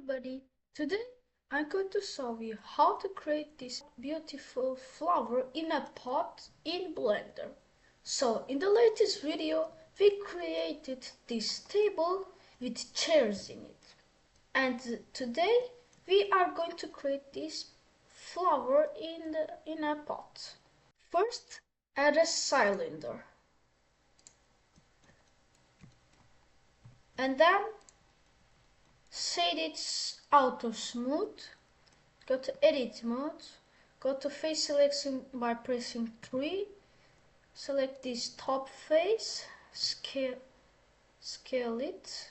everybody, today I'm going to show you how to create this beautiful flower in a pot in Blender. So in the latest video we created this table with chairs in it, and today we are going to create this flower in a pot. First, add a cylinder and then set it auto smooth. Go to edit mode, go to face selection by pressing 3, select this top face, scale it.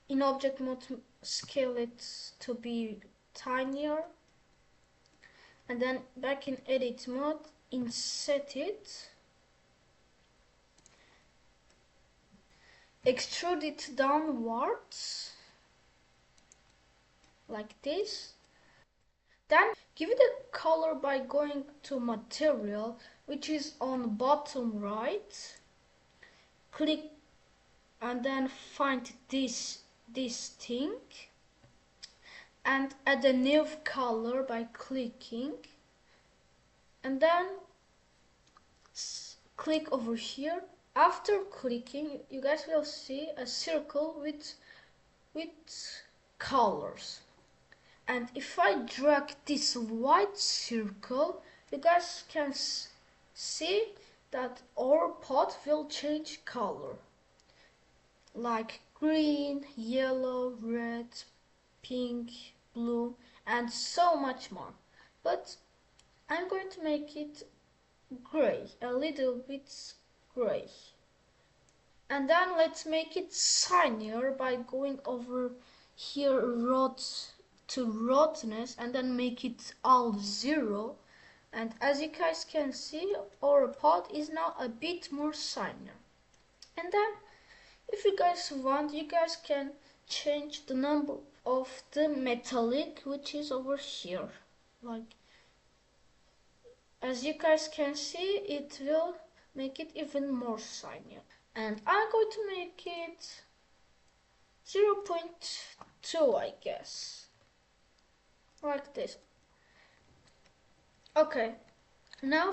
In object mode, scale it to be tinier, and then back in edit mode, inset it, extrude it downwards like this. Then give it a color by going to material, which is on bottom right. Click and then find this thing and add a new color by clicking, and then click over here. After clicking, you guys will see a circle with colors. And if I drag this white circle, you guys can see that our pot will change color, like green, yellow, red, pink, blue, and so much more. But I'm going to make it gray, a little bit gray. And then let's make it shinier by going over here to roughness and then make it all 0. And as you guys can see, our pot is now a bit more shinier. And then if you guys want, you guys can change the number of the metallic, which is over here. Like, as you guys can see, it will make it even more shinier. And I'm going to make it 0.2, I guess. Like this. Okay, now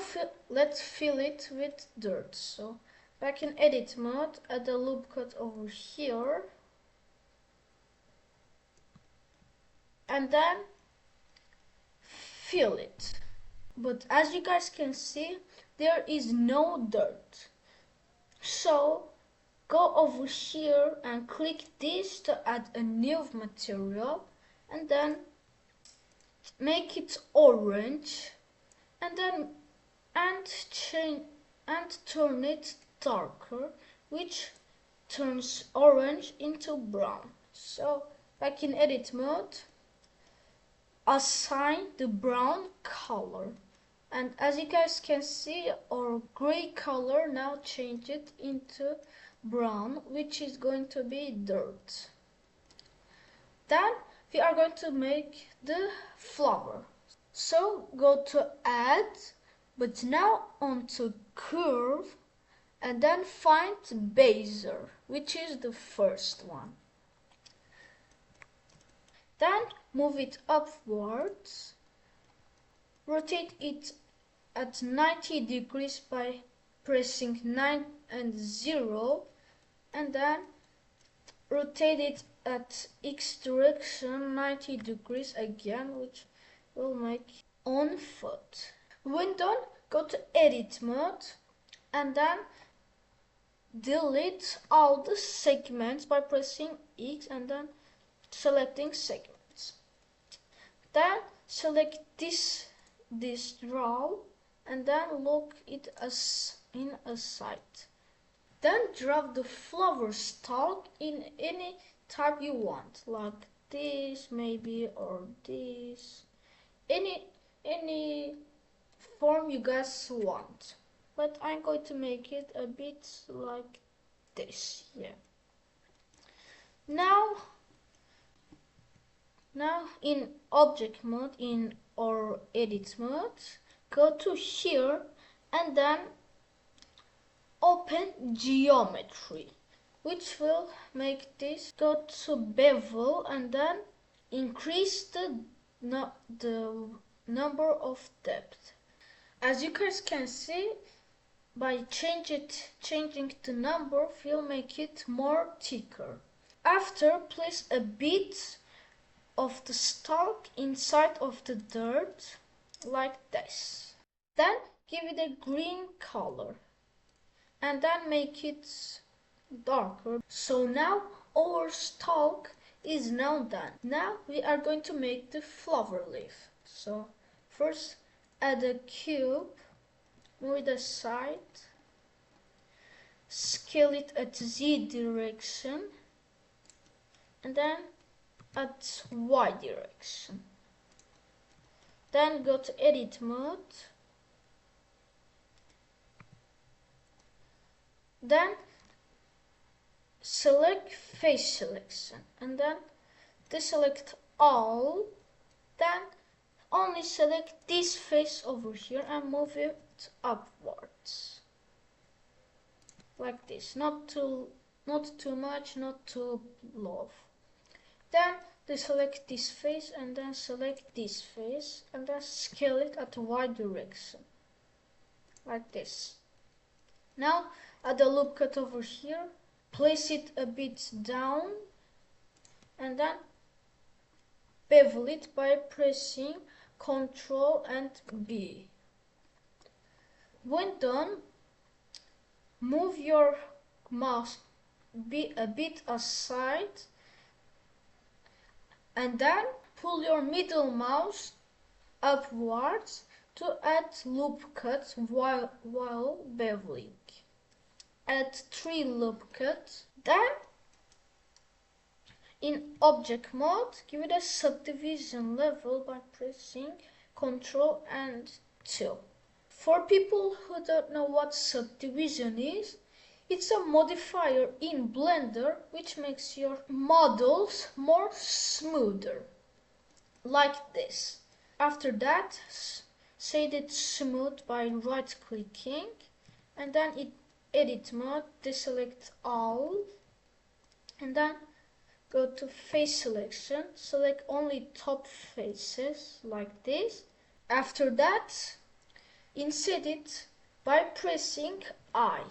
let's fill it with dirt. So back in edit mode, add a loop cut over here, and then fill it. But as you guys can see, there is no dirt. So go over here and click this to add a new material, and then make it orange, and then turn it darker, which turns orange into brown. So back in edit mode, assign the brown color, and as you guys can see, our gray color now changed it into brown, which is going to be dirt. Then we are going to make the flower. So go to add, but now onto curve, and then find bezier, which is the first one. Then move it upwards, rotate it at 90 degrees by pressing 9 and 0, and then rotate it at X direction 90 degrees again, which will make on foot. When done, go to edit mode and then delete all the segments by pressing X and then selecting segments. Then select this draw and then look it as in a site. Then drag the flower stalk in any type you want, like this maybe, or this, any form you guys want. But I'm going to make it a bit like this, yeah. Now in object mode, or edit mode, go to here and then open geometry. which will make this go to bevel and then increase the number of depth. As you guys can see, by changing the number will make it more thicker. After, place a bit of the stalk inside of the dirt like this. Then give it a green color and then make it darker. So now our stalk is now done. Now we are going to make the flower leaf. So first add a cube, move it aside, scale it at Z direction, and then at Y direction. Then go to edit mode. Then select face selection and then deselect all. Then only select this face over here and move it upwards. Like this. Not too much, not too low. Then deselect this face and then select this face and then scale it at the Y direction. Like this. Now add a loop cut over here, place it a bit down and then bevel it by pressing Ctrl and B. When done, move your mouse a bit aside and then pull your middle mouse upwards to add loop cuts while beveling. Add 3 loop cuts. Then in object mode, give it a subdivision level by pressing Ctrl and 2. For people who don't know what subdivision is, it's a modifier in Blender which makes your models more smoother. Like this. After that, set it smooth by right clicking and then in edit mode, deselect all and then go to face selection, select only top faces like this. After that, inset it by pressing I.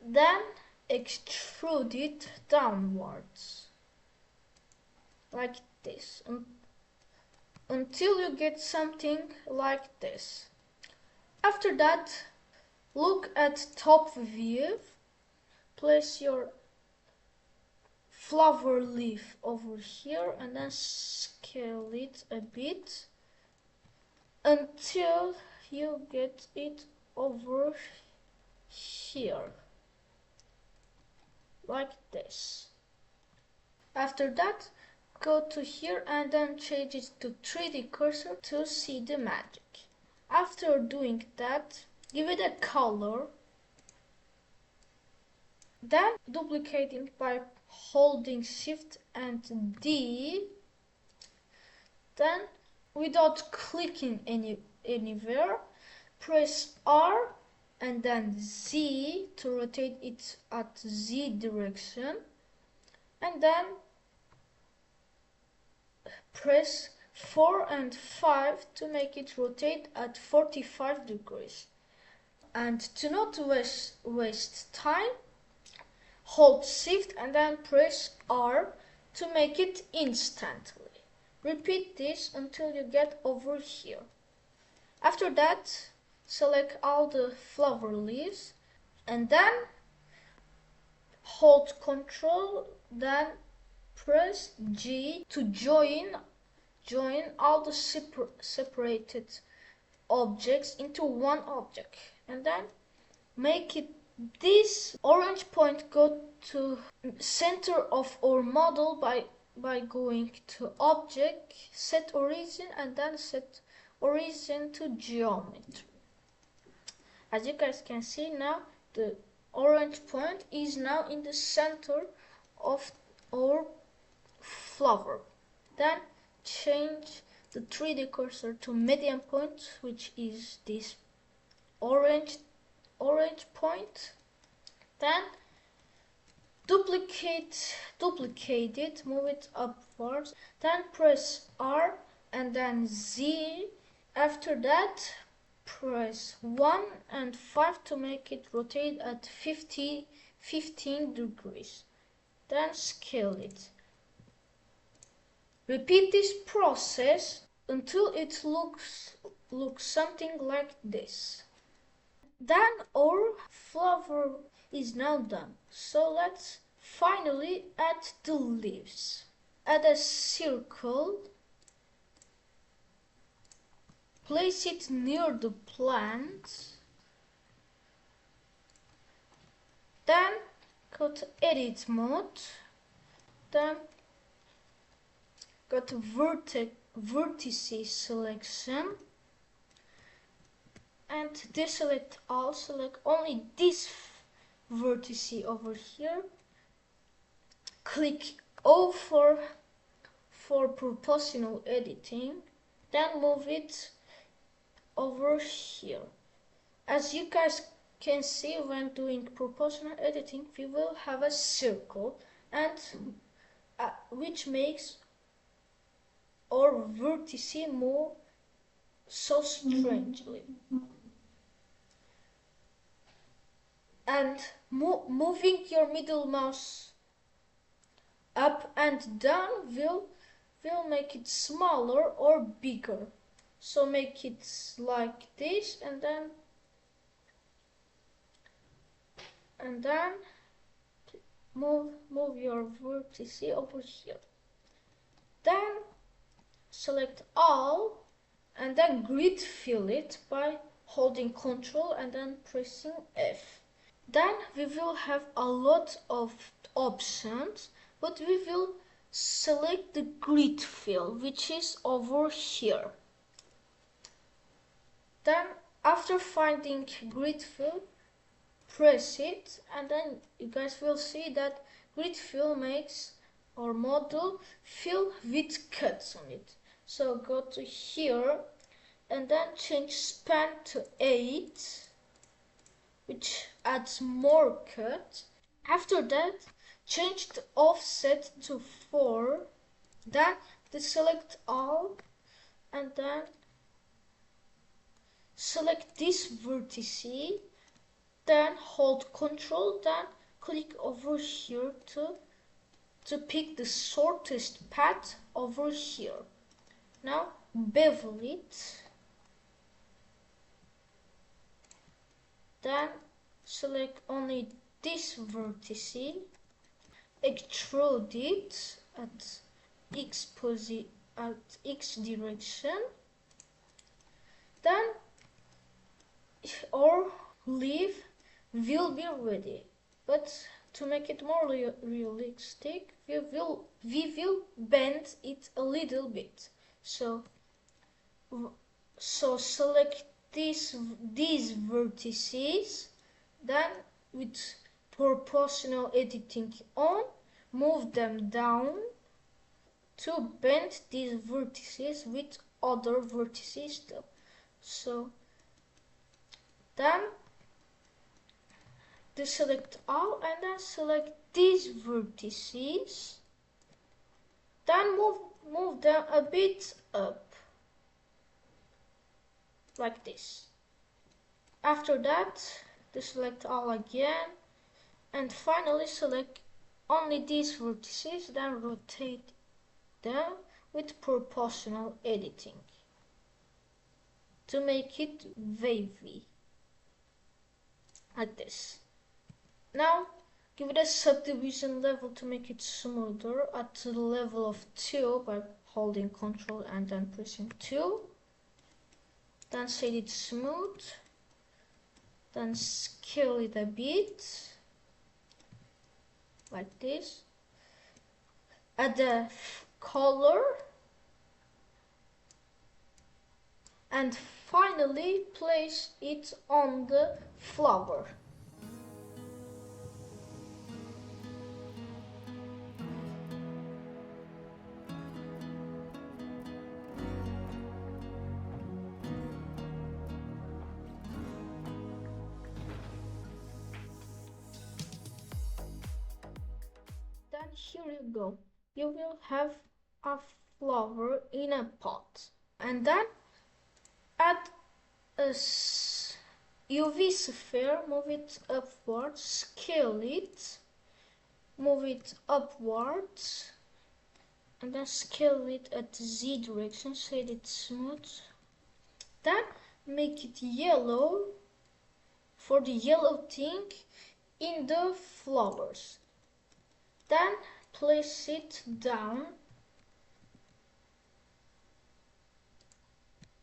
Then extrude it downwards like this until you get something like this. After that, look at top view, place your flower leaf over here and then scale it a bit until you get it over here, like this. After that, go to here and then change it to 3D cursor to see the magic. After doing that, give it a color, then duplicate it by holding Shift and D, then without clicking anywhere, press R and then Z to rotate it at Z direction, and then press 4 and 5 to make it rotate at 45 degrees. And to not waste time, hold Shift and then press R to make it instantly. Repeat this until you get over here. After that, select all the flower leaves and then hold Ctrl, then press G to join all the separated objects into one object, and then make it this orange point go to center of our model by going to object, set origin, and then set origin to geometry. As you guys can see now, the orange point is now in the center of our flower. Then change the 3D cursor to median point, which is this orange point. Then duplicate it, move it upwards, then press R and then Z. After that, press 1 and 5 to make it rotate at 15 degrees. Then scale it. Repeat this process until it looks something like this. Then our flower is now done. So let's finally add the leaves. Add a circle. Place it near the plant. Then go to edit mode. Then go to vertices selection. And deselect all, select only this vertice over here. Click O for proportional editing. Then move it over here. As you guys can see, when doing proportional editing, we will have a circle, and which makes our vertice move so strangely. And moving your middle mouse up and down will make it smaller or bigger. So make it like this, and then move your vertice over here. Then select all and then grid fill it by holding Ctrl and then pressing F. Then we will have a lot of options, but we will select the grid fill, which is over here. Then after finding grid fill, press it, and then you guys will see that grid fill makes our model fill with cuts on it. So go to here and then change span to 8, which adds more cut. After that, change the offset to 4. Then deselect all and then select this vertice. Then hold Ctrl, then click over here to pick the shortest path over here. Now bevel it. Then select only this vertice, extrude it at X direction. Then our leaf will be ready. But to make it more realistic, we will bend it a little bit. So select these vertices, then with proportional editing on, move them down to bend these vertices with other vertices still. So then deselect all and then select these vertices, then move them a bit up like this. After that, deselect all again, and finally select only these vertices, then rotate them with proportional editing to make it wavy like this. Now give it a subdivision level to make it smoother at the level of 2 by holding Ctrl and then pressing 2. Then set it smooth. Then scale it a bit like this. Add a color. And finally place it on the flower. here you go. You will have a flower in a pot. And then add a UV sphere, move it upwards, scale it, move it upwards, and then scale it at the Z direction so it's smooth. Then make it yellow for the yellow thing in the flowers. Then place it down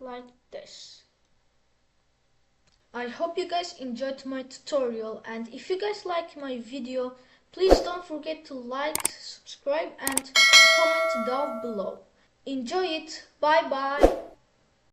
like this. I hope you guys enjoyed my tutorial, and if you guys like my video, please don't forget to like, subscribe and comment down below. Enjoy it. Bye bye.